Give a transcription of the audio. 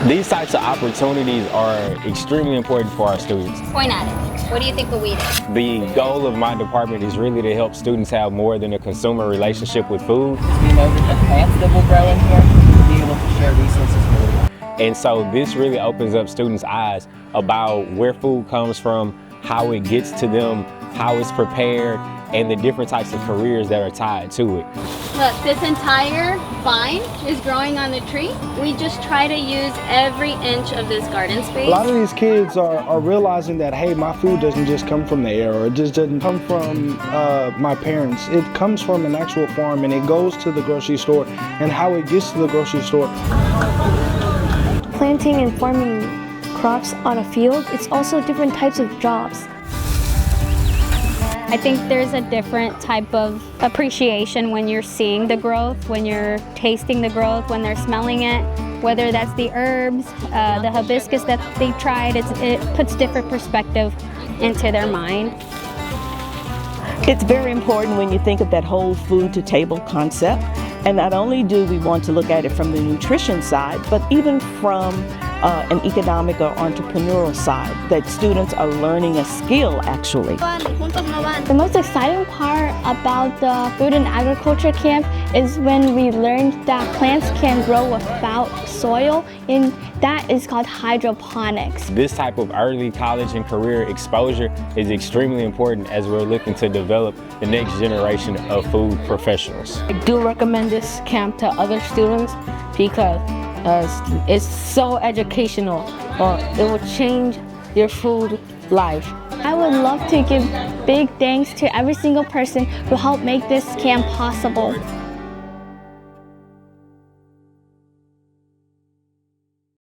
These types of opportunities are extremely important for our students. Point at it. What do you think the weed is? The goal of my department is really to help students have more than a consumer relationship with food. We know that the plants that will grow in here will be able to share resources really well. And so this really opens up students' eyes about where food comes from, how it gets to them, how it's prepared, and the different types of careers that are tied to it. Look, this entire vine is growing on the tree. We just try to use every inch of this garden space. A lot of these kids are realizing that, hey, my food doesn't just come from the air, or it just doesn't come from my parents. It comes from an actual farm, and it goes to the grocery store, and how it gets to the grocery store. Planting and farming crops on a field, it's also different types of jobs. I think there's a different type of appreciation when you're seeing the growth, when you're tasting the growth, when they're smelling it, whether that's the herbs, the hibiscus that they tried, it puts different perspective into their mind. It's very important when you think of that whole food to table concept. And not only do we want to look at it from the nutrition side, but even from an economic or entrepreneurial side, that students are learning a skill actually. The most exciting part about the food and agriculture camp is when we learned that plants can grow without soil, and that is called hydroponics. This type of early college and career exposure is extremely important as we're looking to develop the next generation of food professionals. I do recommend this camp to other students because it's so educational. It will change your food life. I would love to give big thanks to every single person who helped make this camp possible.